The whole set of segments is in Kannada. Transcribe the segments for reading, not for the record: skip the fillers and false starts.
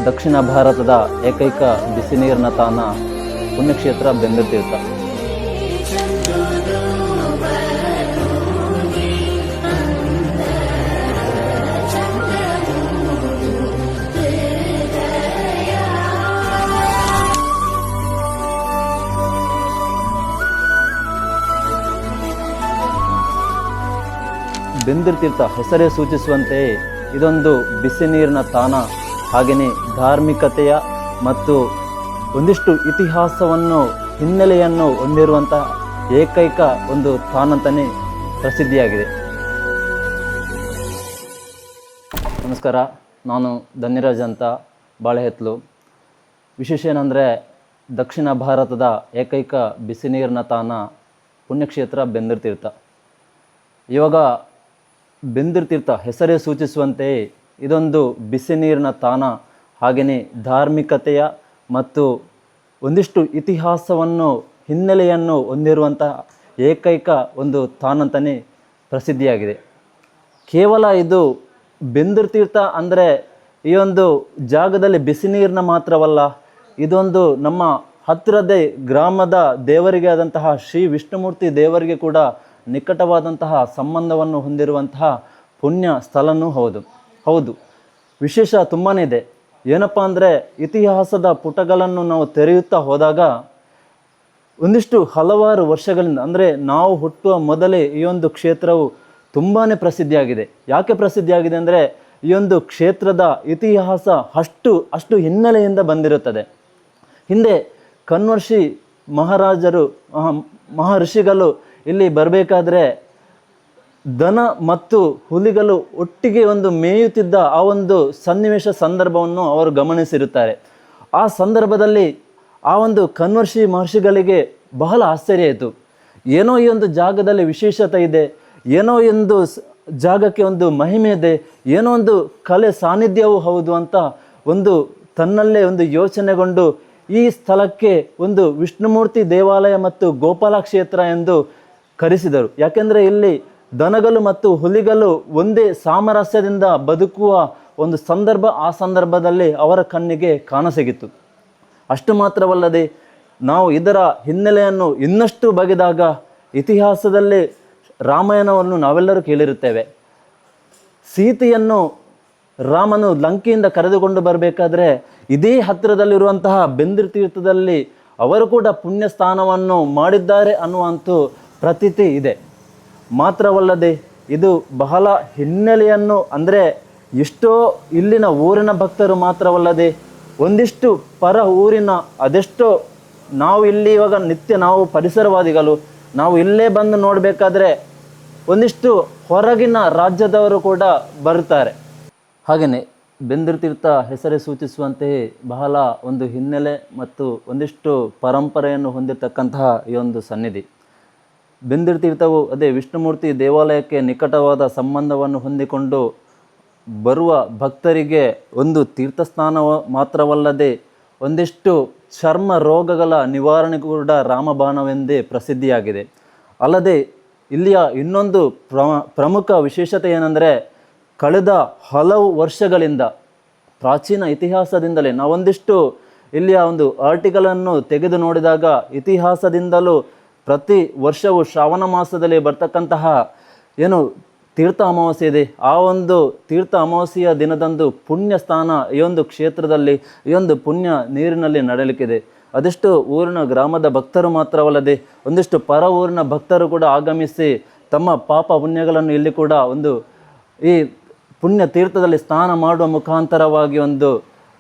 ದಕ್ಷಿಣ ಭಾರತದ ಏಕೈಕ ಬಿಸಿ ನೀರಿನ ತಾಣ ಪುಣ್ಯಕ್ಷೇತ್ರ ಬೆಂದರ್ತೀರ್ಥ. ಬೆಂದರ್ತೀರ್ಥ ಹೆಸರೇ ಸೂಚಿಸುವಂತೆಯೇ ಇದೊಂದು ಬಿಸಿ ನೀರಿನ ತಾಣ, ಹಾಗೆಯೇ ಧಾರ್ಮಿಕತೆಯ ಮತ್ತು ಒಂದಿಷ್ಟು ಇತಿಹಾಸವನ್ನು ಹಿನ್ನೆಲೆಯನ್ನು ಹೊಂದಿರುವಂತಹ ಏಕೈಕ ಒಂದು ತಾಣ ಅಂತಲೇ ಪ್ರಸಿದ್ಧಿಯಾಗಿದೆ. ನಮಸ್ಕಾರ, ನಾನು ಧನ್ಯರಾಜ್ ಅಂತ ಬಾಳೆಹೆತ್ಲು. ವಿಶೇಷ ಏನಂದರೆ ದಕ್ಷಿಣ ಭಾರತದ ಏಕೈಕ ಬಿಸಿ ನೀರಿನ ತಾಣ ಪುಣ್ಯಕ್ಷೇತ್ರ ಬೆಂದರ್ತೀರ್ಥ. ಇವಾಗ ಬೆಂದರ್ತೀರ್ಥ ಹೆಸರೇ ಸೂಚಿಸುವಂತೆಯೇ ಇದೊಂದು ಬಿಸಿ ನೀರಿನ ತಾಣ, ಹಾಗೆಯೇ ಧಾರ್ಮಿಕತೆಯ ಮತ್ತು ಒಂದಿಷ್ಟು ಇತಿಹಾಸವನ್ನು ಹಿನ್ನೆಲೆಯನ್ನು ಹೊಂದಿರುವಂತಹ ಏಕೈಕ ಒಂದು ತಾಣ ಅಂತಲೇ ಪ್ರಸಿದ್ಧಿಯಾಗಿದೆ. ಕೇವಲ ಇದು ಬೆಂದರ್ತೀರ್ಥ ಅಂದರೆ ಈ ಒಂದು ಜಾಗದಲ್ಲಿ ಬಿಸಿ ನೀರಿನ ಮಾತ್ರವಲ್ಲ, ಇದೊಂದು ನಮ್ಮ ಹತ್ತಿರದೇ ಗ್ರಾಮದ ದೇವರಿಗೆ ಆದಂತಹ ಶ್ರೀ ವಿಷ್ಣುಮೂರ್ತಿ ದೇವರಿಗೆ ಕೂಡ ನಿಕಟವಾದಂತಹ ಸಂಬಂಧವನ್ನು ಹೊಂದಿರುವಂತಹ ಪುಣ್ಯ ಸ್ಥಳನೂ ಹೌದು. ವಿಶೇಷ ತುಂಬಾ ಇದೆ. ಏನಪ್ಪ ಅಂದರೆ ಇತಿಹಾಸದ ಪುಟಗಳನ್ನು ನಾವು ತೆರೆಯುತ್ತಾ ಹೋದಾಗ ಒಂದಿಷ್ಟು ಹಲವಾರು ವರ್ಷಗಳಿಂದ, ಅಂದರೆ ನಾವು ಹುಟ್ಟುವ ಮೊದಲೇ ಈ ಒಂದು ಕ್ಷೇತ್ರವು ತುಂಬಾ ಪ್ರಸಿದ್ಧಿಯಾಗಿದೆ. ಯಾಕೆ ಪ್ರಸಿದ್ಧಿಯಾಗಿದೆ ಅಂದರೆ ಈ ಒಂದು ಕ್ಷೇತ್ರದ ಇತಿಹಾಸ ಅಷ್ಟು ಹಿನ್ನೆಲೆಯಿಂದ ಬಂದಿರುತ್ತದೆ. ಹಿಂದೆ ಕನ್ವರ್ಷಿ ಮಹರ್ಷಿಗಳು ಇಲ್ಲಿ ಬರಬೇಕಾದ್ರೆ ದನ ಮತ್ತು ಹುಲಿಗಳು ಒಟ್ಟಿಗೆ ಒಂದು ಮೇಯುತ್ತಿದ್ದ ಆ ಒಂದು ಸಂದರ್ಭವನ್ನು ಅವರು ಗಮನಿಸಿರುತ್ತಾರೆ. ಆ ಸಂದರ್ಭದಲ್ಲಿ ಆ ಒಂದು ಕನ್ವರ್ಷಿ ಮಹರ್ಷಿಗಳಿಗೆ ಬಹಳ ಆಶ್ಚರ್ಯ ಆಯಿತು. ಏನೋ ಈ ಒಂದು ಜಾಗದಲ್ಲಿ ವಿಶೇಷತೆ ಇದೆ, ಏನೋ ಒಂದು ಜಾಗಕ್ಕೆ ಒಂದು ಮಹಿಮೆ ಇದೆ, ಏನೋ ಒಂದು ಕಲೆ ಸಾನ್ನಿಧ್ಯವೂ ಹೌದು ಅಂತ ಒಂದು ತನ್ನಲ್ಲೇ ಒಂದು ಯೋಚನೆಗೊಂಡು ಈ ಸ್ಥಳಕ್ಕೆ ಒಂದು ವಿಷ್ಣುಮೂರ್ತಿ ದೇವಾಲಯ ಮತ್ತು ಗೋಪಾಲ ಕ್ಷೇತ್ರ ಎಂದು ಕರೆಸಿದರು. ಯಾಕೆಂದರೆ ಇಲ್ಲಿ ದನಗಳು ಮತ್ತು ಹುಲಿಗಳು ಒಂದೇ ಸಾಮರಸ್ಯದಿಂದ ಬದುಕುವ ಒಂದು ಸಂದರ್ಭ ಆ ಸಂದರ್ಭದಲ್ಲಿ ಅವರ ಕಣ್ಣಿಗೆ ಕಾಣಸಿಗಿತ್ತು. ಅಷ್ಟು ಮಾತ್ರವಲ್ಲದೆ ನಾವು ಇದರ ಹಿನ್ನೆಲೆಯನ್ನು ಇನ್ನಷ್ಟು ಬಗೆದಾಗ ಇತಿಹಾಸದಲ್ಲಿ ರಾಮಾಯಣವನ್ನು ನಾವೆಲ್ಲರೂ ಕೇಳಿರುತ್ತೇವೆ. ಸೀತೆಯನ್ನು ರಾಮನು ಲಂಕೆಯಿಂದ ಕರೆದುಕೊಂಡು ಬರಬೇಕಾದ್ರೆ ಇದೇ ಹತ್ತಿರದಲ್ಲಿರುವಂತಹ ಬೆಂದರ್ತೀರ್ಥದಲ್ಲಿ ಅವರು ಕೂಡ ಪುಣ್ಯ ಸ್ಥಾನವನ್ನು ಮಾಡಿದ್ದಾರೆ ಅನ್ನುವಂಥ ಪ್ರತೀತಿ ಇದೆ. ಮಾತ್ರವಲ್ಲದೆ ಇದು ಬಹಳ ಹಿನ್ನೆಲೆಯನ್ನು, ಅಂದರೆ ಎಷ್ಟೋ ಇಲ್ಲಿನ ಊರಿನ ಭಕ್ತರು ಮಾತ್ರವಲ್ಲದೆ ಒಂದಿಷ್ಟು ಪರ ಊರಿನ ಅದೆಷ್ಟೋ, ನಾವು ಇಲ್ಲಿ ಇವಾಗ ನಿತ್ಯ ನಾವು ಪರಿಸರವಾದಿಗಳು, ನಾವು ಇಲ್ಲೇ ಬಂದು ನೋಡಬೇಕಾದ್ರೆ ಒಂದಿಷ್ಟು ಹೊರಗಿನ ರಾಜ್ಯದವರು ಕೂಡ ಬರುತ್ತಾರೆ. ಹಾಗೆಯೇ ಬೆಂದರ್ತೀರ್ಥ ಹೆಸರೇ ಸೂಚಿಸುವಂತೆಯೇ ಬಹಳ ಒಂದು ಹಿನ್ನೆಲೆ ಮತ್ತು ಒಂದಿಷ್ಟು ಪರಂಪರೆಯನ್ನು ಹೊಂದಿರತಕ್ಕಂತಹ ಈ ಒಂದು ಸನ್ನಿಧಿ. ಬೆಂದರ್ತೀರ್ಥವು ಅದೇ ವಿಷ್ಣುಮೂರ್ತಿ ದೇವಾಲಯಕ್ಕೆ ನಿಕಟವಾದ ಸಂಬಂಧವನ್ನು ಹೊಂದಿಕೊಂಡು ಬರುವ ಭಕ್ತರಿಗೆ ಒಂದು ತೀರ್ಥಸ್ಥಾನ ಮಾತ್ರವಲ್ಲದೆ ಒಂದಿಷ್ಟು ಚರ್ಮ ರೋಗಗಳ ನಿವಾರಣೆಗೂ ಕೂಡ ರಾಮಬಾಣವೆಂದೇ ಪ್ರಸಿದ್ಧಿಯಾಗಿದೆ. ಅಲ್ಲದೆ ಇಲ್ಲಿಯ ಇನ್ನೊಂದು ಪ್ರಮುಖ ವಿಶೇಷತೆ ಏನೆಂದರೆ ಕಳೆದ ಹಲವು ವರ್ಷಗಳಿಂದ ಪ್ರಾಚೀನ ಇತಿಹಾಸದಿಂದಲೇ ನಾವೊಂದಿಷ್ಟು ಇಲ್ಲಿಯ ಒಂದು ಆರ್ಟಿಕಲನ್ನು ತೆಗೆದು ನೋಡಿದಾಗ ಇತಿಹಾಸದಿಂದಲೂ ಪ್ರತಿ ವರ್ಷವೂ ಶ್ರಾವಣ ಮಾಸದಲ್ಲಿ ಬರ್ತಕ್ಕಂತಹ ಏನು ತೀರ್ಥ ಅಮಾವಾಸ್ಯೆ ಇದೆ, ಆ ಒಂದು ತೀರ್ಥ ಅಮಾವಾಸ್ಯೆಯ ದಿನದಂದು ಪುಣ್ಯ ಸ್ಥಾನ ಈ ಒಂದು ಕ್ಷೇತ್ರದಲ್ಲಿ ಈ ಒಂದು ಪುಣ್ಯ ನೀರಿನಲ್ಲಿ ನಡೆಯಲಿಕ್ಕಿದೆ. ಅದೆಷ್ಟು ಊರಿನ ಗ್ರಾಮದ ಭಕ್ತರು ಮಾತ್ರವಲ್ಲದೆ ಒಂದಿಷ್ಟು ಪರ ಊರಿನ ಭಕ್ತರು ಕೂಡ ಆಗಮಿಸಿ ತಮ್ಮ ಪಾಪ ಪುಣ್ಯಗಳನ್ನು ಇಲ್ಲಿ ಕೂಡ ಒಂದು ಈ ಪುಣ್ಯ ತೀರ್ಥದಲ್ಲಿ ಸ್ನಾನ ಮಾಡುವ ಮುಖಾಂತರವಾಗಿ ಒಂದು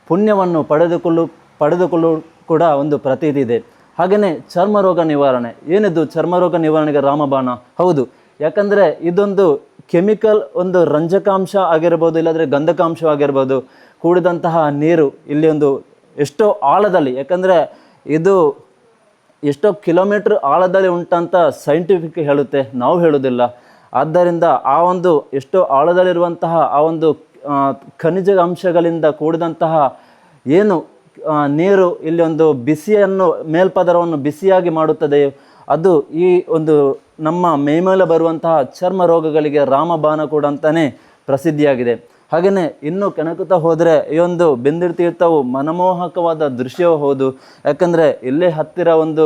ಪುಣ್ಯವನ್ನು ಪಡೆದುಕೊಳ್ಳು ಕೂಡ ಒಂದು ಪ್ರತೀತಿ ಇದೆ. ಹಾಗೆಯೇ ಚರ್ಮರೋಗ ನಿವಾರಣೆ. ಏನಿದು ಚರ್ಮರೋಗ ನಿವಾರಣೆಗೆ ರಾಮಬಾಣ? ಹೌದು, ಯಾಕಂದರೆ ಇದೊಂದು ಕೆಮಿಕಲ್, ಒಂದು ರಂಜಕಾಂಶ ಆಗಿರ್ಬೋದು, ಇಲ್ಲಾಂದರೆ ಗಂಧಕಾಂಶ ಆಗಿರ್ಬೋದು ಕೂಡಿದಂತಹ ನೀರು ಇಲ್ಲಿ ಒಂದು ಎಷ್ಟೋ ಆಳದಲ್ಲಿ, ಯಾಕಂದರೆ ಇದು ಎಷ್ಟೋ ಕಿಲೋಮೀಟ್ರ್ ಆಳದಲ್ಲಿ ಉಂಟಂತ ಸೈಂಟಿಫಿಕ್ ಹೇಳುತ್ತೆ, ನಾವು ಹೇಳೋದಿಲ್ಲ. ಆದ್ದರಿಂದ ಆ ಒಂದು ಎಷ್ಟೋ ಆಳದಲ್ಲಿರುವಂತಹ ಆ ಒಂದು ಖನಿಜ ಅಂಶಗಳಿಂದ ಕೂಡಿದಂತಹ ಏನು ನೀರು ಇಲ್ಲಿ ಒಂದು ಬಿಸಿಯನ್ನು ಮೇಲ್ಪದರವನ್ನು ಬಿಸಿಯಾಗಿ ಮಾಡುತ್ತದೆ, ಅದು ಈ ಒಂದು ನಮ್ಮ ಮೈಮೇಲೆ ಬರುವಂತಹ ಚರ್ಮ ರೋಗಗಳಿಗೆ ರಾಮಬಾಣ ಕೂಡ ಅಂತಲೇ ಪ್ರಸಿದ್ಧಿಯಾಗಿದೆ. ಹಾಗೆಯೇ ಇನ್ನು ಕೆಣಕುತ್ತಾ ಹೋದರೆ ಈ ಒಂದು ಬೆಂದಿರು ತೀರ್ಥವು ಮನಮೋಹಕವಾದ ದೃಶ್ಯವೂ ಹೌದು. ಯಾಕಂದರೆ ಇಲ್ಲೇ ಹತ್ತಿರ ಒಂದು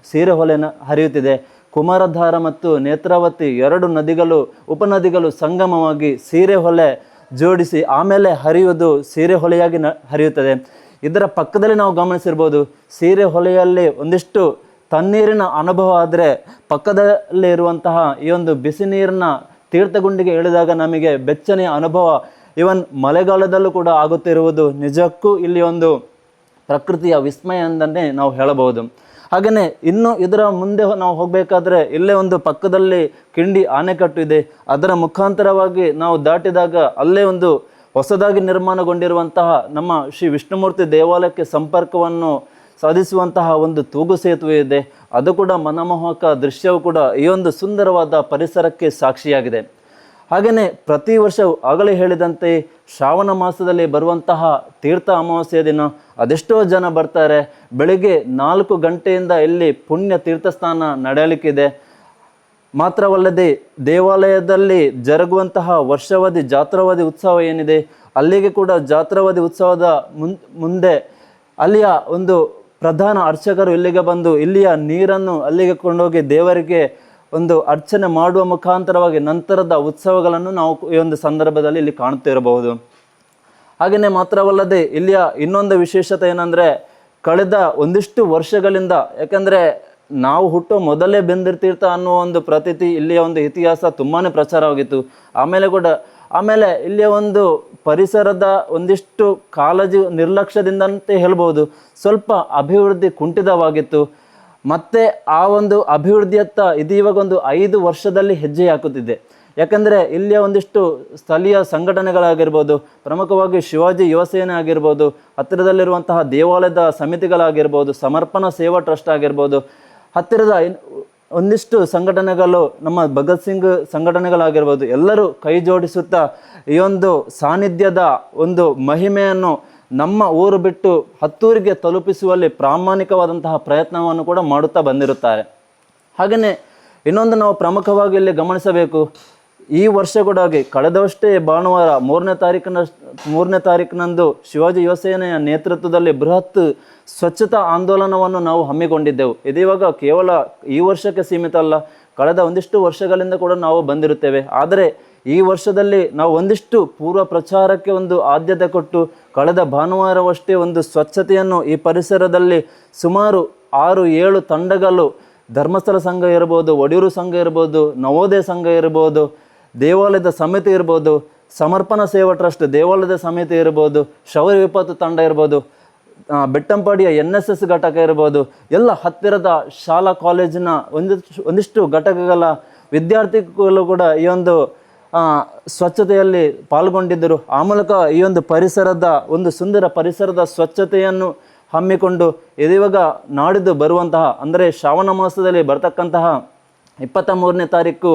ಸೀರೆ ಹೊಲೆನ ಹರಿಯುತ್ತಿದೆ. ಕುಮಾರಧಾರ ಮತ್ತು ನೇತ್ರಾವತಿ ಎರಡು ನದಿಗಳು ಉಪನದಿಗಳು ಸಂಗಮವಾಗಿ ಸೀರೆ ಹೊಲೆ ಜೋಡಿಸಿ ಆಮೇಲೆ ಹರಿಯುವುದು ಸೀರೆ ಹೊಲೆಯಾಗಿ ಹರಿಯುತ್ತದೆ. ಇದರ ಪಕ್ಕದಲ್ಲಿ ನಾವು ಗಮನಿಸಿರ್ಬೋದು, ಸೀರೆ ಹೊಲೆಯಲ್ಲಿ ಒಂದಿಷ್ಟು ತಣ್ಣೀರಿನ ಅನುಭವ ಆದರೆ ಪಕ್ಕದಲ್ಲಿ ಇರುವಂತಹ ಈ ಒಂದು ಬಿಸಿ ನೀರಿನ ತೀರ್ಥಗುಂಡಿಗೆ ಇಳಿದಾಗ ನಮಗೆ ಬೆಚ್ಚನೆಯ ಅನುಭವ ಇವನ್ ಮಳೆಗಾಲದಲ್ಲೂ ಕೂಡ ಆಗುತ್ತಿರುವುದು ನಿಜಕ್ಕೂ ಇಲ್ಲಿ ಒಂದು ಪ್ರಕೃತಿಯ ವಿಸ್ಮಯ ಎಂದನ್ನೇ ನಾವು ಹೇಳಬಹುದು. ಹಾಗೆಯೇ ಇನ್ನು ಇದರ ಮುಂದೆ ನಾವು ಹೋಗಬೇಕಾದ್ರೆ ಇಲ್ಲೇ ಒಂದು ಪಕ್ಕದಲ್ಲಿ ಕಿಂಡಿ ಆಣೆಕಟ್ಟು ಇದೆ. ಅದರ ಮುಖಾಂತರವಾಗಿ ನಾವು ದಾಟಿದಾಗ ಅಲ್ಲೇ ಒಂದು ಹೊಸದಾಗಿ ನಿರ್ಮಾಣಗೊಂಡಿರುವಂತಹ ನಮ್ಮ ಶ್ರೀ ವಿಷ್ಣುಮೂರ್ತಿ ದೇವಾಲಯಕ್ಕೆ ಸಂಪರ್ಕವನ್ನು ಸಾಧಿಸುವಂತಹ ಒಂದು ತೂಗು ಸೇತುವೆ ಇದೆ. ಅದು ಕೂಡ ಮನಮೋಹಕ ದೃಶ್ಯವು ಕೂಡ ಈ ಒಂದು ಸುಂದರವಾದ ಪರಿಸರಕ್ಕೆ ಸಾಕ್ಷಿಯಾಗಿದೆ. ಹಾಗೆಯೇ ಪ್ರತಿ ವರ್ಷವೂ ಆಗಲೇ ಹೇಳಿದಂತೆ ಶ್ರಾವಣ ಮಾಸದಲ್ಲಿ ಬರುವಂತಹ ತೀರ್ಥ ಅಮಾವಾಸ್ಯೆಯ ದಿನ ಅದೆಷ್ಟೋ ಜನ ಬರ್ತಾರೆ. ಬೆಳಿಗ್ಗೆ 4 ಗಂಟೆಯಿಂದ ಇಲ್ಲಿ ಪುಣ್ಯ ತೀರ್ಥಸ್ನಾನ ನಡೆಯಲಿಕ್ಕಿದೆ. ಮಾತ್ರವಲ್ಲದೆ ದೇವಾಲಯದಲ್ಲಿ ಜರುಗುವಂತಹ ವರ್ಷಾವಧಿ ಜಾತ್ರಾವಧಿ ಉತ್ಸವ ಏನಿದೆ, ಅಲ್ಲಿಗೆ ಕೂಡ ಜಾತ್ರಾವಧಿ ಉತ್ಸವದ ಮುಂದೆ ಅಲ್ಲಿಯ ಒಂದು ಪ್ರಧಾನ ಅರ್ಚಕರು ಇಲ್ಲಿಗೆ ಬಂದು ಇಲ್ಲಿಯ ನೀರನ್ನು ಅಲ್ಲಿಗೆ ಕೊಂಡೋಗಿ ದೇವರಿಗೆ ಒಂದು ಅರ್ಚನೆ ಮಾಡುವ ಮುಖಾಂತರವಾಗಿ ನಂತರದ ಉತ್ಸವಗಳನ್ನು ನಾವು ಈ ಒಂದು ಸಂದರ್ಭದಲ್ಲಿ ಇಲ್ಲಿ ಕಾಣುತ್ತಿರಬಹುದು. ಹಾಗೆಯೇ ಮಾತ್ರವಲ್ಲದೆ ಇಲ್ಲಿಯ ಇನ್ನೊಂದು ವಿಶೇಷತೆ ಏನಂದರೆ, ಕಳೆದ ಒಂದಿಷ್ಟು ವರ್ಷಗಳಿಂದ, ಯಾಕಂದರೆ ನಾವು ಹುಟ್ಟೋ ಮೊದಲೇ ಬೆಂದಿರು ತೀರ್ಥ ಅನ್ನುವ ಒಂದು ಪ್ರತೀತಿ ಇಲ್ಲಿಯ ಒಂದು ಇತಿಹಾಸ ತುಂಬಾ ಪ್ರಚಾರವಾಗಿತ್ತು. ಆಮೇಲೆ ಇಲ್ಲಿಯ ಒಂದು ಪರಿಸರದ ಒಂದಿಷ್ಟು ಕಾಳಜಿ ನಿರ್ಲಕ್ಷ್ಯದಿಂದಂತೆ ಹೇಳ್ಬೋದು, ಸ್ವಲ್ಪ ಅಭಿವೃದ್ಧಿ ಕುಂಠಿತವಾಗಿತ್ತು. ಮತ್ತೆ ಆ ಒಂದು ಅಭಿವೃದ್ಧಿಯತ್ತ ಇದೀವಾಗ ಒಂದು 5 ವರ್ಷದಲ್ಲಿ ಹೆಜ್ಜೆ ಹಾಕುತ್ತಿದೆ. ಯಾಕಂದರೆ ಇಲ್ಲಿಯ ಒಂದಿಷ್ಟು ಸ್ಥಳೀಯ ಸಂಘಟನೆಗಳಾಗಿರ್ಬೋದು, ಪ್ರಮುಖವಾಗಿ ಶಿವಾಜಿ ಯುವಸೇನೆ ಆಗಿರ್ಬೋದು, ಹತ್ತಿರದಲ್ಲಿರುವಂತಹ ದೇವಾಲಯದ ಸಮಿತಿಗಳಾಗಿರ್ಬೋದು, ಸಮರ್ಪಣಾ ಸೇವಾ ಟ್ರಸ್ಟ್ ಆಗಿರ್ಬೋದು, ಹತ್ತಿರದ ಒಂದಿಷ್ಟು ಸಂಘಟನೆಗಳು, ನಮ್ಮ ಭಗತ್ ಸಿಂಗ್ ಸಂಘಟನೆಗಳಾಗಿರ್ಬೋದು, ಎಲ್ಲರೂ ಕೈ ಜೋಡಿಸುತ್ತಾ ಈ ಒಂದು ಸಾನ್ನಿಧ್ಯದ ಒಂದು ಮಹಿಮೆಯನ್ನು ನಮ್ಮ ಊರು ಬಿಟ್ಟು ಹತ್ತೂರಿಗೆ ತಲುಪಿಸುವಲ್ಲಿ ಪ್ರಾಮಾಣಿಕವಾದಂತಹ ಪ್ರಯತ್ನವನ್ನು ಕೂಡ ಮಾಡುತ್ತಾ ಬಂದಿರುತ್ತಾರೆ. ಹಾಗೆಯೇ ಇನ್ನೊಂದು ನಾವು ಪ್ರಮುಖವಾಗಿ ಇಲ್ಲಿ ಗಮನಿಸಬೇಕು, ಈ ವರ್ಷ ಕೂಡ ಕಳೆದವಷ್ಟೇ ಭಾನುವಾರ 3ನೇ ತಾರೀಕಿನಂದು ಶಿವಾಜಿ ಯುವಸೇನೆಯ ನೇತೃತ್ವದಲ್ಲಿ ಬೃಹತ್ ಸ್ವಚ್ಛತಾ ಆಂದೋಲನವನ್ನು ನಾವು ಹಮ್ಮಿಕೊಂಡಿದ್ದೆವು. ಇದಿವಾಗ ಕೇವಲ ಈ ವರ್ಷಕ್ಕೆ ಸೀಮಿತ ಅಲ್ಲ, ಕಳೆದ ಒಂದಿಷ್ಟು ವರ್ಷಗಳಿಂದ ಕೂಡ ನಾವು ಬಂದಿರುತ್ತೇವೆ. ಆದರೆ ಈ ವರ್ಷದಲ್ಲಿ ನಾವು ಒಂದಿಷ್ಟು ಪೂರ್ವ ಪ್ರಚಾರಕ್ಕೆ ಒಂದು ಆದ್ಯತೆ ಕೊಟ್ಟು ಕಳೆದ ಭಾನುವಾರವಷ್ಟೇ ಒಂದು ಸ್ವಚ್ಛತೆಯನ್ನು ಈ ಪರಿಸರದಲ್ಲಿ ಸುಮಾರು 6-7 ತಂಡಗಳು, ಧರ್ಮಸ್ಥಳ ಸಂಘ ಇರ್ಬೋದು, ಒಡಿಯೂರು ಸಂಘ ಇರ್ಬೋದು, ನವೋದಯ ಸಂಘ ಇರ್ಬೋದು, ದೇವಾಲಯದ ಸಮಿತಿ ಇರ್ಬೋದು, ಸಮರ್ಪಣಾ ಸೇವಾ ಟ್ರಸ್ಟ್ ದೇವಾಲಯದ ಸಮಿತಿ ಇರ್ಬೋದು, ಶೌರ್ಯ ವಿಪತ್ತು ತಂಡ ಇರ್ಬೋದು, ಬೆಟ್ಟಂಪಾಡಿಯ NSS ಘಟಕ ಇರ್ಬೋದು, ಎಲ್ಲ ಹತ್ತಿರದ ಶಾಲಾ ಕಾಲೇಜಿನ ಒಂದಿಷ್ಟು ಘಟಕಗಳ ವಿದ್ಯಾರ್ಥಿಗಳು ಕೂಡ ಈ ಒಂದು ಸ್ವಚ್ಛತೆಯಲ್ಲಿ ಪಾಲ್ಗೊಂಡಿದ್ದರು. ಆ ಮೂಲಕ ಈ ಒಂದು ಪರಿಸರದ ಒಂದು ಸುಂದರ ಪರಿಸರದ ಸ್ವಚ್ಛತೆಯನ್ನು ಹಮ್ಮಿಕೊಂಡು ಇದಿವಾಗ ನಾಡಿದ್ದು ಬರುವಂತಹ, ಅಂದರೆ ಶ್ರಾವಣ ಮಾಸದಲ್ಲಿ ಬರ್ತಕ್ಕಂತಹ 23ನೇ ತಾರೀಕು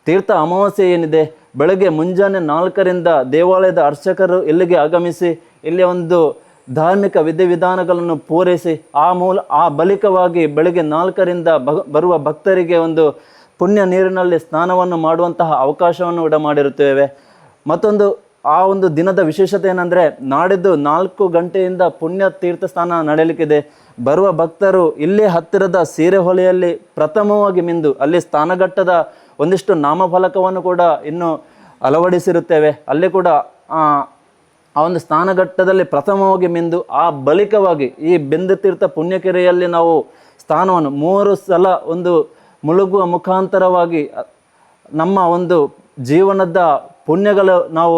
ತೀರ್ಥ ಅಮಾವಾಸ್ಯೆ ಏನಿದೆ, ಬೆಳಗ್ಗೆ ಮುಂಜಾನೆ 4ರಿಂದ ದೇವಾಲಯದ ಅರ್ಚಕರು ಇಲ್ಲಿಗೆ ಆಗಮಿಸಿ ಇಲ್ಲಿ ಒಂದು ಧಾರ್ಮಿಕ ವಿಧಿವಿಧಾನಗಳನ್ನು ಪೂರೈಸಿ ಆ ಬಳಿಕವಾಗಿ ಬೆಳಗ್ಗೆ 4ರಿಂದ ಬರುವ ಭಕ್ತರಿಗೆ ಒಂದು ಪುಣ್ಯ ನೀರಿನಲ್ಲಿ ಸ್ನಾನವನ್ನು ಮಾಡುವಂತಹ ಅವಕಾಶವನ್ನು ಕೂಡ ಮಾಡಿರುತ್ತೇವೆ. ಮತ್ತೊಂದು ಆ ಒಂದು ದಿನದ ವಿಶೇಷತೆ ಏನಂದರೆ, ನಾಡಿದ್ದು 4 ಗಂಟೆಯಿಂದ ಪುಣ್ಯ ತೀರ್ಥ ಸ್ನಾನ ನಡೆಯಲಿಕ್ಕಿದೆ. ಬರುವ ಭಕ್ತರು ಇಲ್ಲೇ ಹತ್ತಿರದ ಸೀರೆ ಹೊಲೆಯಲ್ಲಿ ಪ್ರಥಮವಾಗಿ ಮಿಂದು ಅಲ್ಲಿ ಸ್ನಾನಘಟ್ಟದ ಒಂದಿಷ್ಟು ನಾಮಫಲಕವನ್ನು ಕೂಡ ಇನ್ನು ಅಳವಡಿಸಿರುತ್ತೇವೆ. ಅಲ್ಲಿ ಕೂಡ ಆ ಒಂದು ಸ್ನಾನಘಟ್ಟದಲ್ಲಿ ಪ್ರಥಮವಾಗಿ ಮಿಂದು ಆ ಬಳಿಕವಾಗಿ ಈ ಬೆಂದಿರು ತೀರ್ಥ ಪುಣ್ಯಕೆರೆಯಲ್ಲಿ ನಾವು ಸ್ನಾನವನ್ನು 3 ಸಲ ಒಂದು ಮುಳುಗುವ ಮುಖಾಂತರವಾಗಿ ನಮ್ಮ ಒಂದು ಜೀವನದ ಪುಣ್ಯಗಳು ನಾವು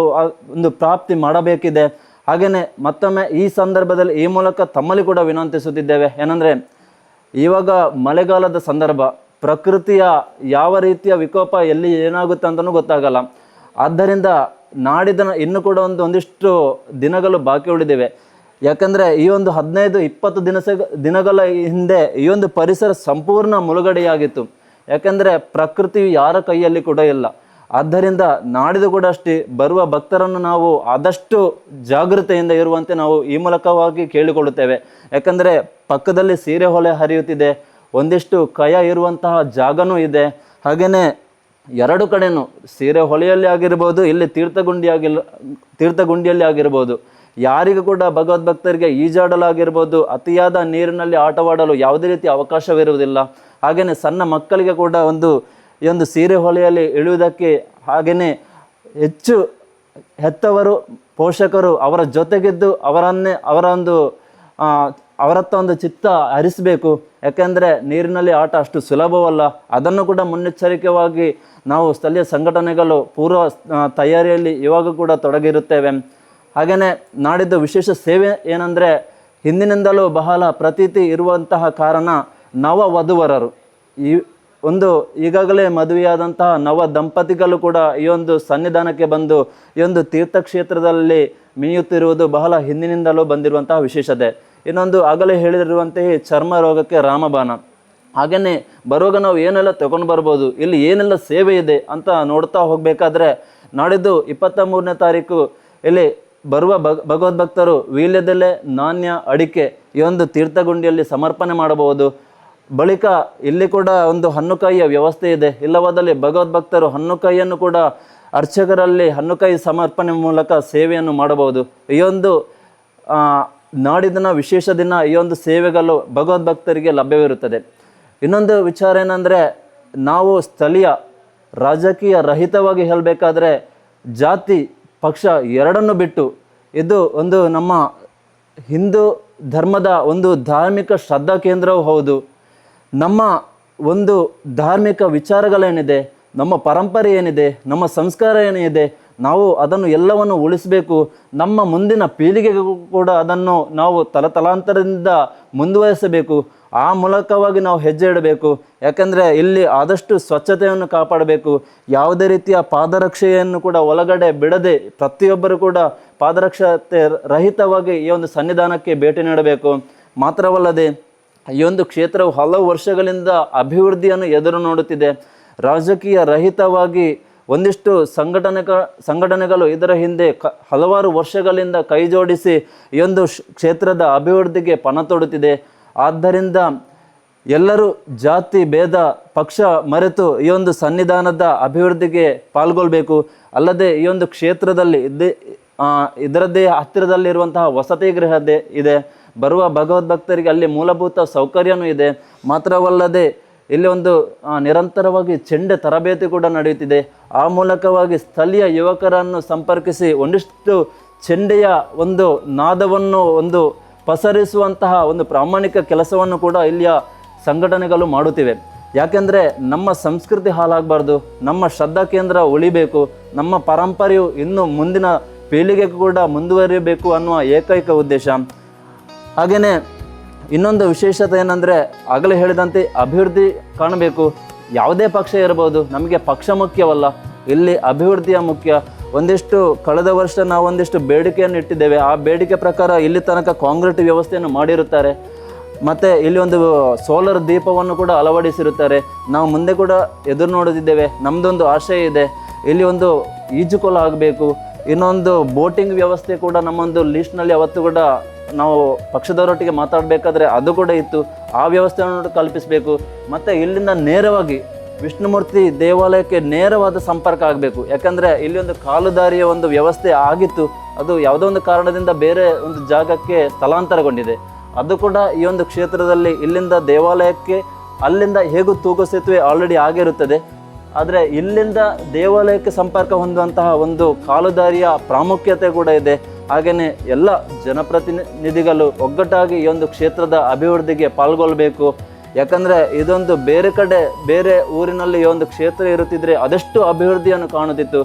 ಒಂದು ಪ್ರಾಪ್ತಿ ಮಾಡಬೇಕಿದೆ. ಹಾಗೆಯೇ ಮತ್ತೊಮ್ಮೆ ಈ ಸಂದರ್ಭದಲ್ಲಿ ಈ ಮೂಲಕ ತಮ್ಮಲ್ಲಿ ಕೂಡ ವಿನಂತಿಸುತ್ತಿದ್ದೇವೆ, ಏನಂದರೆ ಇವಾಗ ಮಳೆಗಾಲದ ಸಂದರ್ಭ, ಪ್ರಕೃತಿಯ ಯಾವ ರೀತಿಯ ವಿಕೋಪ ಎಲ್ಲಿ ಏನಾಗುತ್ತೆ ಅಂತಲೂ ಗೊತ್ತಾಗಲ್ಲ. ಆದ್ದರಿಂದ ನಾಡಿದ ಇನ್ನೂ ಕೂಡ ಒಂದಿಷ್ಟು ದಿನಗಳು ಬಾಕಿ ಉಳಿದಿವೆ. ಯಾಕಂದರೆ ಈ ಒಂದು 15-20 ದಿನಗಳ ಹಿಂದೆ ಈ ಒಂದು ಪರಿಸರ ಸಂಪೂರ್ಣ ಮುಳುಗಡೆಯಾಗಿತ್ತು. ಯಾಕಂದರೆ ಪ್ರಕೃತಿಯು ಯಾರ ಕೈಯಲ್ಲಿ ಕೂಡ ಇಲ್ಲ. ಆದ್ದರಿಂದ ನಾಡಿದ್ದು ಕೂಡ ಅಷ್ಟೇ ಬರುವ ಭಕ್ತರನ್ನು ನಾವು ಆದಷ್ಟು ಜಾಗೃತೆಯಿಂದ ಇರುವಂತೆ ನಾವು ಈ ಮೂಲಕವಾಗಿ ಕೇಳಿಕೊಳ್ಳುತ್ತೇವೆ. ಯಾಕಂದರೆ ಪಕ್ಕದಲ್ಲಿ ಸೀರೆ ಹೊಲೆ ಹರಿಯುತ್ತಿದೆ, ಒಂದಿಷ್ಟು ಕಯ ಇರುವಂತಹ ಜಾಗನೂ ಇದೆ. ಹಾಗೆಯೇ ಎರಡು ಕಡೆನೂ ಸೀರೆ ಹೊಳೆಯಲ್ಲಿ ಆಗಿರ್ಬೋದು, ಇಲ್ಲಿ ತೀರ್ಥಗುಂಡಿಯಲ್ಲಿ ಆಗಿರ್ಬೋದು, ಯಾರಿಗೂ ಕೂಡ ಭಗವದ್ಭಕ್ತರಿಗೆ ಈಜಾಡಲಾಗಿರ್ಬೋದು, ಅತಿಯಾದ ನೀರಿನಲ್ಲಿ ಆಟವಾಡಲು ಯಾವುದೇ ರೀತಿಯ ಅವಕಾಶವಿರುವುದಿಲ್ಲ. ಹಾಗೆಯೇ ಸಣ್ಣ ಮಕ್ಕಳಿಗೆ ಕೂಡ ಈ ಒಂದು ಸೀರೆ ಹೊಳೆಯಲ್ಲಿ ಇಳಿಯುವುದಕ್ಕೆ ಹಾಗೆಯೇ ಹೆಚ್ಚು ಹೆತ್ತವರು ಪೋಷಕರು ಅವರ ಜೊತೆಗಿದ್ದು ಅವರತ್ತ ಒಂದು ಚಿತ್ತ ಹರಿಸಬೇಕು. ಯಾಕೆಂದರೆ ನೀರಿನಲ್ಲಿ ಆಟ ಅಷ್ಟು ಸುಲಭವಲ್ಲ. ಅದನ್ನು ಕೂಡ ಮುನ್ನೆಚ್ಚರಿಕೆಯಾಗಿ ನಾವು ಸ್ಥಳೀಯ ಸಂಘಟನೆಗಳು ಪೂರ್ವ ತಯಾರಿಯಲ್ಲಿ ಇವಾಗ ಕೂಡ ತೊಡಗಿರುತ್ತೇವೆ. ಹಾಗೆಯೇ ನಾಡಿದ್ದು ವಿಶೇಷ ಸೇವೆ ಏನಂದರೆ, ಹಿಂದಿನಿಂದಲೂ ಬಹಳ ಪ್ರತೀತಿ ಇರುವಂತಹ ಕಾರಣ ನವ ವಧುವರರು ಈಗಾಗಲೇ ಮದುವೆಯಾದಂತಹ ನವ ದಂಪತಿಗಳು ಕೂಡ ಈ ಒಂದು ಸನ್ನಿಧಾನಕ್ಕೆ ಬಂದು ಈ ಒಂದು ತೀರ್ಥಕ್ಷೇತ್ರದಲ್ಲಿ ಮೀಯುತ್ತಿರುವುದು ಬಹಳ ಹಿಂದಿನಿಂದಲೂ ಬಂದಿರುವಂತಹ ವಿಶೇಷತೆ. ಇನ್ನೊಂದು ಆಗಲೇ ಹೇಳಿರುವಂತೆಯೇ ಚರ್ಮ ರೋಗಕ್ಕೆ ರಾಮಬಾಣ. ಹಾಗೆಯೇ ಬರುವಾಗ ನಾವು ಏನೆಲ್ಲ ತಗೊಂಡು ಬರ್ಬೋದು, ಇಲ್ಲಿ ಏನೆಲ್ಲ ಸೇವೆ ಇದೆ ಅಂತ ನೋಡ್ತಾ ಹೋಗಬೇಕಾದ್ರೆ, ನಾಡಿದ್ದು 23ನೇ ತಾರೀಕು ಇಲ್ಲಿ ಬರುವ ಭಗವದ್ಭಕ್ತರು ವೀಳ್ಯದೆಲೆ, ನಾಣ್ಯ, ಅಡಿಕೆ ಈ ಒಂದು ತೀರ್ಥಗುಂಡಿಯಲ್ಲಿ ಸಮರ್ಪಣೆ ಮಾಡಬಹುದು. ಬಳಿಕ ಇಲ್ಲಿ ಕೂಡ ಒಂದು ಹಣ್ಣುಕಾಯಿಯ ವ್ಯವಸ್ಥೆ ಇದೆ. ಇಲ್ಲವಾದಲ್ಲಿ ಭಗವದ್ಭಕ್ತರು ಹಣ್ಣುಕಾಯಿಯನ್ನು ಕೂಡ ಅರ್ಚಕರಲ್ಲಿ ಹಣ್ಣುಕಾಯಿ ಸಮರ್ಪಣೆ ಮೂಲಕ ಸೇವೆಯನ್ನು ಮಾಡಬಹುದು. ಈ ಒಂದು ನಾಡಿನ ವಿಶೇಷ ದಿನ ಈ ಒಂದು ಸೇವೆಗಳು ಭಗವದ್ಭಕ್ತರಿಗೆ ಲಭ್ಯವಿರುತ್ತದೆ. ಇನ್ನೊಂದು ವಿಚಾರ ಏನಂದರೆ, ನಾವು ಸ್ಥಳೀಯ ರಾಜಕೀಯ ರಹಿತವಾಗಿ ಹೇಳಬೇಕಾದ್ರೆ ಜಾತಿ ಪಕ್ಷ ಎರಡನ್ನು ಬಿಟ್ಟು ಇದು ಒಂದು ನಮ್ಮ ಹಿಂದೂ ಧರ್ಮದ ಒಂದು ಧಾರ್ಮಿಕ ಶ್ರದ್ಧಾ ಕೇಂದ್ರವೂ ಹೌದು. ನಮ್ಮ ಒಂದು ಧಾರ್ಮಿಕ ವಿಚಾರಗಳೇನಿದೆ, ನಮ್ಮ ಪರಂಪರೆ ಏನಿದೆ, ನಮ್ಮ ಸಂಸ್ಕಾರ ಏನಿದೆ, ನಾವು ಅದನ್ನು ಎಲ್ಲವನ್ನು ಉಳಿಸಬೇಕು. ನಮ್ಮ ಮುಂದಿನ ಪೀಳಿಗೆಗೂ ಕೂಡ ಅದನ್ನು ನಾವು ತಲತಲಾಂತರದಿಂದ ಮುಂದುವರಿಸಬೇಕು. ಆ ಮೂಲಕವಾಗಿ ನಾವು ಹೆಜ್ಜೆ ಇಡಬೇಕು. ಯಾಕಂದರೆ ಇಲ್ಲಿ ಆದಷ್ಟು ಸ್ವಚ್ಛತೆಯನ್ನು ಕಾಪಾಡಬೇಕು. ಯಾವುದೇ ರೀತಿಯ ಪಾದರಕ್ಷೆಯನ್ನು ಕೂಡ ಒಳಗಡೆ ಬಿಡದೆ ಪ್ರತಿಯೊಬ್ಬರು ಕೂಡ ಪಾದರಕ್ಷತೆ ರಹಿತವಾಗಿ ಈ ಒಂದು ಸನ್ನಿಧಾನಕ್ಕೆ ಭೇಟಿ ನೀಡಬೇಕು. ಮಾತ್ರವಲ್ಲದೆ ಈ ಒಂದು ಕ್ಷೇತ್ರವು ಹಲವು ವರ್ಷಗಳಿಂದ ಅಭಿವೃದ್ಧಿಯನ್ನು ಎದುರು ನೋಡುತ್ತಿದೆ. ರಾಜಕೀಯ ರಹಿತವಾಗಿ ಒಂದಿಷ್ಟು ಸಂಘಟನೆಗಳು ಇದರ ಹಿಂದೆ ಹಲವಾರು ವರ್ಷಗಳಿಂದ ಕೈ ಜೋಡಿಸಿ ಈ ಒಂದು ಕ್ಷೇತ್ರದ ಅಭಿವೃದ್ಧಿಗೆ ಪಣ ತೊಡುತ್ತಿದೆ. ಆದ್ದರಿಂದ ಎಲ್ಲರೂ ಜಾತಿ ಭೇದ ಪಕ್ಷ ಮರೆತು ಈ ಒಂದು ಸನ್ನಿಧಾನದ ಅಭಿವೃದ್ಧಿಗೆ ಪಾಲ್ಗೊಳ್ಬೇಕು. ಅಲ್ಲದೆ ಈ ಒಂದು ಕ್ಷೇತ್ರದಲ್ಲಿ ಇದರದ್ದೇ ಹತ್ತಿರದಲ್ಲಿರುವಂತಹ ವಸತಿ ಗೃಹ ಇದೆ. ಬರುವ ಭಗವದ್ಭಕ್ತರಿಗೆ ಅಲ್ಲಿ ಮೂಲಭೂತ ಸೌಕರ್ಯನೂ ಇದೆ. ಮಾತ್ರವಲ್ಲದೆ ಇಲ್ಲಿ ಒಂದು ನಿರಂತರವಾಗಿ ಚೆಂಡೆ ತರಬೇತಿ ಕೂಡ ನಡೆಯುತ್ತಿದೆ. ಆ ಮೂಲಕವಾಗಿ ಸ್ಥಳೀಯ ಯುವಕರನ್ನು ಸಂಪರ್ಕಿಸಿ ಒಂದಿಷ್ಟು ಚೆಂಡೆಯ ಒಂದು ನಾದವನ್ನು ಪಸರಿಸುವಂತಹ ಒಂದು ಪ್ರಾಮಾಣಿಕ ಕೆಲಸವನ್ನು ಕೂಡ ಇಲ್ಲಿಯ ಸಂಘಟನೆಗಳು ಮಾಡುತ್ತಿವೆ. ಯಾಕೆಂದರೆ ನಮ್ಮ ಸಂಸ್ಕೃತಿ ಹಾಳಾಗಬಾರ್ದು, ನಮ್ಮ ಶ್ರದ್ಧಾ ಕೇಂದ್ರ ಉಳಿಬೇಕು, ನಮ್ಮ ಪರಂಪರೆಯು ಇನ್ನು ಮುಂದಿನ ಪೀಳಿಗೆಗೂ ಕೂಡ ಮುಂದುವರಿಯಬೇಕು ಅನ್ನುವ ಏಕೈಕ ಉದ್ದೇಶ. ಹಾಗೆಯೇ ಇನ್ನೊಂದು ವಿಶೇಷತೆ ಏನಂದರೆ, ಆಗಲೇ ಹೇಳಿದಂತೆ ಅಭಿವೃದ್ಧಿ ಕಾಣಬೇಕು. ಯಾವುದೇ ಪಕ್ಷ ಇರ್ಬೋದು, ನಮಗೆ ಪಕ್ಷ ಮುಖ್ಯವಲ್ಲ, ಇಲ್ಲಿ ಅಭಿವೃದ್ಧಿಯ ಮುಖ್ಯ. ಒಂದಿಷ್ಟು ಕಳೆದ ವರ್ಷ ನಾವು ಒಂದಿಷ್ಟು ಬೇಡಿಕೆಯನ್ನು ಇಟ್ಟಿದ್ದೇವೆ. ಆ ಬೇಡಿಕೆ ಪ್ರಕಾರ ಇಲ್ಲಿ ತನಕ ಕಾಂಕ್ರೀಟ್ ವ್ಯವಸ್ಥೆಯನ್ನು ಮಾಡಿರುತ್ತಾರೆ. ಮತ್ತು ಇಲ್ಲಿ ಒಂದು ಸೋಲಾರ್ ದೀಪವನ್ನು ಕೂಡ ಅಳವಡಿಸಿರುತ್ತಾರೆ. ನಾವು ಮುಂದೆ ಕೂಡ ಎದುರು ನೋಡುತ್ತಿದ್ದೇವೆ. ನಮ್ಮದೊಂದು ಆಶಯ ಇದೆ, ಇಲ್ಲಿ ಒಂದು ಈಜುಕೊಳ ಆಗಬೇಕು. ಇನ್ನೊಂದು ಬೋಟಿಂಗ್ ವ್ಯವಸ್ಥೆ ಕೂಡ ನಮ್ಮೊಂದು ಲೀಸ್ಟ್ನಲ್ಲಿ ಅವತ್ತು ಕೂಡ ನಾವು ಪಕ್ಷದವರೊಟ್ಟಿಗೆ ಮಾತಾಡಬೇಕಾದ್ರೆ ಅದು ಕೂಡ ಇತ್ತು. ಆ ವ್ಯವಸ್ಥೆಯನ್ನು ಕಲ್ಪಿಸಬೇಕು. ಮತ್ತು ಇಲ್ಲಿಂದ ನೇರವಾಗಿ ವಿಷ್ಣುಮೂರ್ತಿ ದೇವಾಲಯಕ್ಕೆ ನೇರವಾದ ಸಂಪರ್ಕ ಆಗಬೇಕು. ಯಾಕಂದರೆ ಇಲ್ಲಿ ಒಂದು ಕಾಲುದಾರಿಯ ಒಂದು ವ್ಯವಸ್ಥೆ ಆಗಿತ್ತು, ಅದು ಯಾವುದೋ ಒಂದು ಕಾರಣದಿಂದ ಬೇರೆ ಒಂದು ಜಾಗಕ್ಕೆ ಸ್ಥಳಾಂತರಗೊಂಡಿದೆ. ಅದು ಕೂಡ ಈ ಒಂದು ಕ್ಷೇತ್ರದಲ್ಲಿ ಇಲ್ಲಿಂದ ದೇವಾಲಯಕ್ಕೆ ಅಲ್ಲಿಂದ ಹೇಗೂ ತೂಗು ಸೇತುವೆ ಆಲ್ರೆಡಿ ಆಗಿರುತ್ತದೆ. ಆದರೆ ಇಲ್ಲಿಂದ ದೇವಾಲಯಕ್ಕೆ ಸಂಪರ್ಕ ಹೊಂದುವಂತಹ ಒಂದು ಕಾಲುದಾರಿಯ ಪ್ರಾಮುಖ್ಯತೆ ಕೂಡ ಇದೆ. ಹಾಗೆಯೇ ಎಲ್ಲ ಜನಪ್ರತಿನಿಧಿಗಳು ಒಗ್ಗಟ್ಟಾಗಿ ಈ ಒಂದು ಕ್ಷೇತ್ರದ ಅಭಿವೃದ್ಧಿಗೆ ಪಾಲ್ಗೊಳ್ಳಬೇಕು. ಯಾಕಂದರೆ ಇದೊಂದು ಬೇರೆ ಊರಿನಲ್ಲಿ ಈ ಒಂದು ಕ್ಷೇತ್ರ ಇರುತ್ತಿದ್ದರೆ ಅದೆಷ್ಟು ಅಭಿವೃದ್ಧಿಯನ್ನು ಕಾಣುತ್ತಿತ್ತು.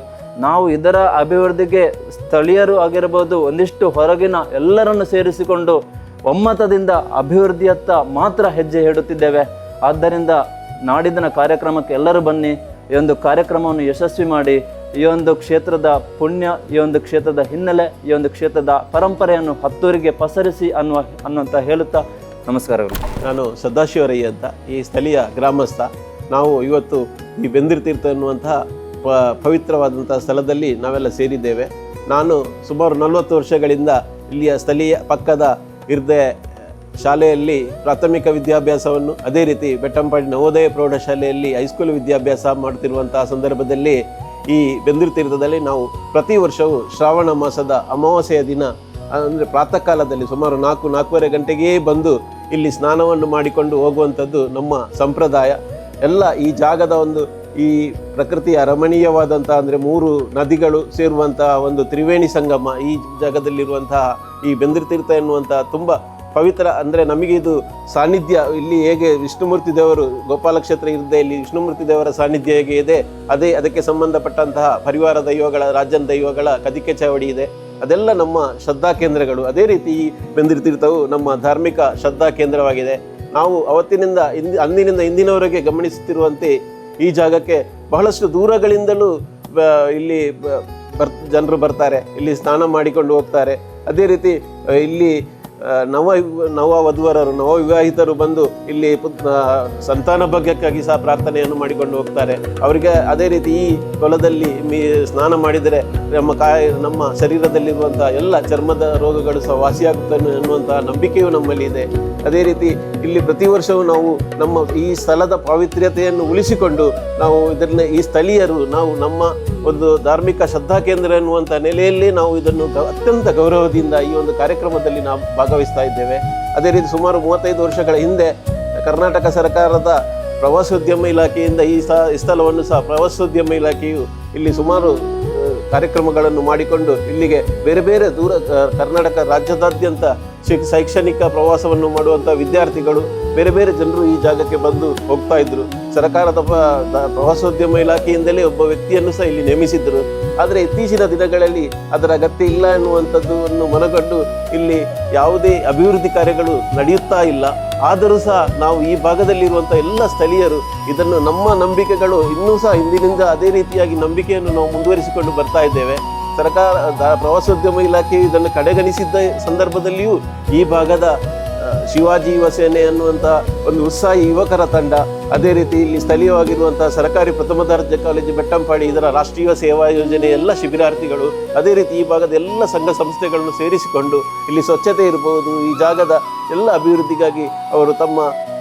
ನಾವು ಇದರ ಅಭಿವೃದ್ಧಿಗೆ ಸ್ಥಳೀಯರು ಆಗಿರ್ಬೋದು, ಒಂದಿಷ್ಟು ಹೊರಗಿನ ಎಲ್ಲರನ್ನು ಸೇರಿಸಿಕೊಂಡು ಒಮ್ಮತದಿಂದ ಅಭಿವೃದ್ಧಿಯತ್ತ ಮಾತ್ರ ಹೆಜ್ಜೆ ಇಡುತ್ತಿದ್ದೇವೆ. ಆದ್ದರಿಂದ ನಾಡಿನ ಕಾರ್ಯಕ್ರಮಕ್ಕೆ ಎಲ್ಲರೂ ಬನ್ನಿ. ಈ ಒಂದು ಕಾರ್ಯಕ್ರಮವನ್ನು ಯಶಸ್ವಿ ಮಾಡಿ ಈ ಒಂದು ಕ್ಷೇತ್ರದ ಪುಣ್ಯ, ಈ ಒಂದು ಕ್ಷೇತ್ರದ ಹಿನ್ನೆಲೆ, ಈ ಒಂದು ಕ್ಷೇತ್ರದ ಪರಂಪರೆಯನ್ನು ಹತ್ತೂರಿಗೆ ಪಸರಿಸಿ ಅನ್ನುವಂತ ಹೇಳುತ್ತಾ ನಮಸ್ಕಾರಗಳು. ನಾನು ಸದಾಶಿವರಯ್ಯ ಅಂತ, ಈ ಸ್ಥಳೀಯ ಗ್ರಾಮಸ್ಥ. ನಾವು ಇವತ್ತು ಈ ಬೆಂದಿರ್ತೀರ್ಥ ಎನ್ನುವಂತಹ ಪವಿತ್ರವಾದಂತಹ ಸ್ಥಳದಲ್ಲಿ ನಾವೆಲ್ಲ ಸೇರಿದ್ದೇವೆ. ನಾನು ಸುಮಾರು 40 ವರ್ಷಗಳಿಂದ ಇಲ್ಲಿಯ ಸ್ಥಳೀಯ ಪಕ್ಕದ ಶಾಲೆಯಲ್ಲಿ ಪ್ರಾಥಮಿಕ ವಿದ್ಯಾಭ್ಯಾಸವನ್ನು, ಅದೇ ರೀತಿ ಬೆಟ್ಟಂಪಾಡಿ ನವೋದಯ ಪ್ರೌಢಶಾಲೆಯಲ್ಲಿ ಹೈಸ್ಕೂಲ್ ವಿದ್ಯಾಭ್ಯಾಸ ಮಾಡ್ತಿರುವಂತಹ ಸಂದರ್ಭದಲ್ಲಿ ಈ ಬೆಂದೂರು ತೀರ್ಥದಲ್ಲಿ ನಾವು ಪ್ರತಿ ವರ್ಷವೂ ಶ್ರಾವಣ ಮಾಸದ ಅಮಾವಾಸ್ಯೆಯ ದಿನ ಅಂದರೆ ಪ್ರಾತಃ ಕಾಲದಲ್ಲಿ ಸುಮಾರು 4-4:30 ಗಂಟೆಗೇ ಬಂದು ಇಲ್ಲಿ ಸ್ನಾನವನ್ನು ಮಾಡಿಕೊಂಡು ಹೋಗುವಂಥದ್ದು ನಮ್ಮ ಸಂಪ್ರದಾಯ. ಎಲ್ಲ ಈ ಜಾಗದ ಈ ಪ್ರಕೃತಿಯ ರಮಣೀಯವಾದಂಥ ಅಂದರೆ 3 ನದಿಗಳು ಸೇರುವಂತಹ ಒಂದು ತ್ರಿವೇಣಿ ಸಂಗಮ ಈ ಜಾಗದಲ್ಲಿರುವಂತಹ ಈ ಬೆಂದೂರು ತೀರ್ಥ ಎನ್ನುವಂತಹ ತುಂಬ ಪವಿತ್ರ. ಅಂದರೆ ನಮಗೆ ಇದು ಸಾನ್ನಿಧ್ಯ, ಇಲ್ಲಿ ಹೇಗೆ ವಿಷ್ಣುಮೂರ್ತಿ ದೇವರು ಗೋಪಾಲ ಕ್ಷೇತ್ರ ಇರದೆ ಇಲ್ಲಿ ವಿಷ್ಣುಮೂರ್ತಿ ದೇವರ ಸಾನ್ನಿಧ್ಯ ಹೇಗೆ ಇದೆ, ಅದಕ್ಕೆ ಸಂಬಂಧಪಟ್ಟಂತಹ ಪರಿವಾರ ದೈವಗಳ, ರಾಜನ್ ದೈವಗಳ ಕದಿಕೆ ಚಾವಡಿ ಇದೆ, ಅದೆಲ್ಲ ನಮ್ಮ ಶ್ರದ್ಧಾ ಕೇಂದ್ರಗಳು. ಅದೇ ರೀತಿ ಈ ಬೆಂದೂರು ತೀರ್ಥವು ನಮ್ಮ ಧಾರ್ಮಿಕ ಶ್ರದ್ಧಾ ಕೇಂದ್ರವಾಗಿದೆ. ನಾವು ಅವತ್ತಿನಿಂದ ಅಂದಿನಿಂದ ಇಂದಿನವರೆಗೆ ಗಮನಿಸುತ್ತಿರುವಂತೆ ಈ ಜಾಗಕ್ಕೆ ಬಹಳಷ್ಟು ದೂರಗಳಿಂದಲೂ ಇಲ್ಲಿ ಜನರು ಬರ್ತಾರೆ, ಇಲ್ಲಿ ಸ್ನಾನ ಮಾಡಿಕೊಂಡು ಹೋಗ್ತಾರೆ. ಅದೇ ರೀತಿ ಇಲ್ಲಿ ನವ ವಧುವರರು, ನವ ವಿವಾಹಿತರು ಬಂದು ಇಲ್ಲಿ ಸಂತಾನ ಭಾಗ್ಯಕ್ಕಾಗಿ ಸಹ ಪ್ರಾರ್ಥನೆಯನ್ನು ಮಾಡಿಕೊಂಡು ಹೋಗ್ತಾರೆ. ಅವರಿಗೆ ಅದೇ ರೀತಿ ಈ ಕೊಲದಲ್ಲಿ ಸ್ನಾನ ಮಾಡಿದರೆ ನಮ್ಮ ಶರೀರದಲ್ಲಿರುವಂತಹ ಎಲ್ಲ ಚರ್ಮದ ರೋಗಗಳು ಸಹ ವಾಸಿಯಾಗುತ್ತವೆ ಅನ್ನುವಂತಹ ನಂಬಿಕೆಯೂ ನಮ್ಮಲ್ಲಿ ಇದೆ. ಅದೇ ರೀತಿ ಇಲ್ಲಿ ಪ್ರತಿ ವರ್ಷವೂ ನಾವು ನಮ್ಮ ಈ ಸ್ಥಳದ ಪಾವಿತ್ರ್ಯತೆಯನ್ನು ಉಳಿಸಿಕೊಂಡು ನಾವು ಈ ಸ್ಥಳೀಯರು ನಾವು ನಮ್ಮ ಒಂದು ಧಾರ್ಮಿಕ ಶ್ರದ್ಧಾ ಕೇಂದ್ರ ಎನ್ನುವಂಥ ನೆಲೆಯಲ್ಲಿ ನಾವು ಇದನ್ನು ಅತ್ಯಂತ ಗೌರವದಿಂದ ಈ ಒಂದು ಕಾರ್ಯಕ್ರಮದಲ್ಲಿ ನಾವು ಭಾಗವಹಿಸ್ತಾ ಇದ್ದೇವೆ. ಅದೇ ರೀತಿ ಸುಮಾರು 35 ವರ್ಷಗಳ ಹಿಂದೆ ಕರ್ನಾಟಕ ಸರ್ಕಾರದ ಪ್ರವಾಸೋದ್ಯಮ ಇಲಾಖೆಯಿಂದ ಈ ಸ್ಥಳವನ್ನು ಸಹ ಪ್ರವಾಸೋದ್ಯಮ ಇಲಾಖೆಯು ಇಲ್ಲಿ ಸುಮಾರು ಕಾರ್ಯಕ್ರಮಗಳನ್ನು ಮಾಡಿಕೊಂಡು ಇಲ್ಲಿಗೆ ಬೇರೆ ಬೇರೆ ಕರ್ನಾಟಕ ರಾಜ್ಯದಾದ್ಯಂತ ಶೈಕ್ಷಣಿಕ ಪ್ರವಾಸವನ್ನು ಮಾಡುವಂಥ ವಿದ್ಯಾರ್ಥಿಗಳು, ಬೇರೆ ಬೇರೆ ಜನರು ಈ ಜಾಗಕ್ಕೆ ಬಂದು ಹೋಗ್ತಾ ಇದ್ರು. ಸರ್ಕಾರದ ಪ್ರವಾಸೋದ್ಯಮ ಇಲಾಖೆಯಿಂದಲೇ ಒಬ್ಬ ವ್ಯಕ್ತಿಯನ್ನು ಸಹ ಇಲ್ಲಿ ನೇಮಿಸಿದ್ದರು. ಆದರೆ ಇತ್ತೀಚಿನ ದಿನಗಳಲ್ಲಿ ಅದರ ಅಗತ್ಯ ಇಲ್ಲ ಎನ್ನುವಂಥದ್ದನ್ನು ಮನಗಂಡು ಇಲ್ಲಿ ಯಾವುದೇ ಅಭಿವೃದ್ಧಿ ಕಾರ್ಯಗಳು ನಡೆಯುತ್ತಾ ಇಲ್ಲ. ಆದರೂ ಸಹ ನಾವು ಈ ಭಾಗದಲ್ಲಿರುವಂಥ ಎಲ್ಲ ಸ್ಥಳೀಯರು ಇದನ್ನು ನಮ್ಮ ನಂಬಿಕೆಗಳು ಇನ್ನೂ ಸಹ ಹಿಂದಿನಿಂದ ಅದೇ ರೀತಿಯಾಗಿ ನಂಬಿಕೆಯನ್ನು ನಾವು ಮುಂದುವರಿಸಿಕೊಂಡು ಬರ್ತಾ ಇದ್ದೇವೆ. ಪ್ರವಾಸೋದ್ಯಮ ಇಲಾಖೆಯು ಇದನ್ನು ಕಡೆಗಣಿಸಿದ್ದ ಸಂದರ್ಭದಲ್ಲಿಯೂ ಈ ಭಾಗದ ಶಿವಾಜಿ ಯುವ ಸೇನೆ ಅನ್ನುವಂಥ ಒಂದು ಉತ್ಸಾಹಿ ಯುವಕರ ತಂಡ, ಅದೇ ರೀತಿ ಇಲ್ಲಿ ಸ್ಥಳೀಯವಾಗಿರುವಂತಹ ಸರ್ಕಾರಿ ಪ್ರಥಮ ದರ್ಜೆ ಕಾಲೇಜು ಬೆಟ್ಟಂಪಾಡಿ ಇದರ ರಾಷ್ಟ್ರೀಯ ಸೇವಾ ಯೋಜನೆ ಎಲ್ಲ ಶಿಬಿರಾರ್ಥಿಗಳು, ಅದೇ ರೀತಿ ಈ ಭಾಗದ ಎಲ್ಲ ಸಂಘ ಸಂಸ್ಥೆಗಳನ್ನು ಸೇರಿಸಿಕೊಂಡು ಇಲ್ಲಿ ಸ್ವಚ್ಛತೆ ಇರಬಹುದು, ಈ ಜಾಗದ ಎಲ್ಲ ಅಭಿವೃದ್ಧಿಗಾಗಿ ಅವರು ತಮ್ಮ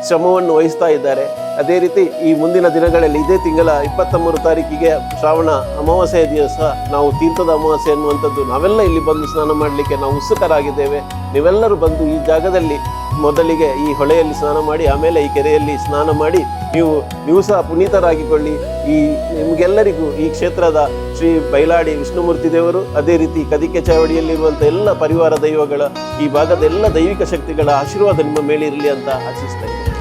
ಶ್ರಮವನ್ನು ವಹಿಸ್ತಾ ಇದ್ದಾರೆ. ಅದೇ ರೀತಿ ಈ ಮುಂದಿನ ದಿನಗಳಲ್ಲಿ ಇದೇ ತಿಂಗಳ 23 ತಾರೀಕಿಗೆ ಶ್ರಾವಣ ಅಮಾವಾಸ್ಯೆಯ ದಿವಸ ನಾವು ತೀರ್ಥದ ಅಮಾವಾಸ್ಯೆ ಅನ್ನುವಂಥದ್ದು ನಾವೆಲ್ಲ ಇಲ್ಲಿ ಬಂದು ಸ್ನಾನ ಮಾಡಲಿಕ್ಕೆ ನಾವು ಉತ್ಸುಕರಾಗಿದ್ದೇವೆ. ನೀವೆಲ್ಲರೂ ಬಂದು ಈ ಜಾಗದಲ್ಲಿ ಮೊದಲಿಗೆ ಈ ಹೊಳೆಯಲ್ಲಿ ಸ್ನಾನ ಮಾಡಿ ಆಮೇಲೆ ಈ ಕೆರೆಯಲ್ಲಿ ಸ್ನಾನ ಮಾಡಿ ನೀವು ಸಹ ಪುನೀತರಾಗಿಕೊಳ್ಳಿ. ನಿಮಗೆಲ್ಲರಿಗೂ ಈ ಕ್ಷೇತ್ರದ ಶ್ರೀ ಬೈಲಾಡಿ ವಿಷ್ಣುಮೂರ್ತಿ ದೇವರು, ಅದೇ ರೀತಿ ಕದಿಕೆ ಚಾವಡಿಯಲ್ಲಿರುವಂಥ ಎಲ್ಲ ಪರಿವಾರ ದೈವಗಳ, ಈ ಭಾಗದ ಎಲ್ಲ ದೈವಿಕ ಶಕ್ತಿಗಳ ಆಶೀರ್ವಾದ ನಿಮ್ಮ ಮೇಲೆ ಇರಲಿ ಅಂತ ಆಶಿಸ್ತಾ ಇದ್ದೇನೆ.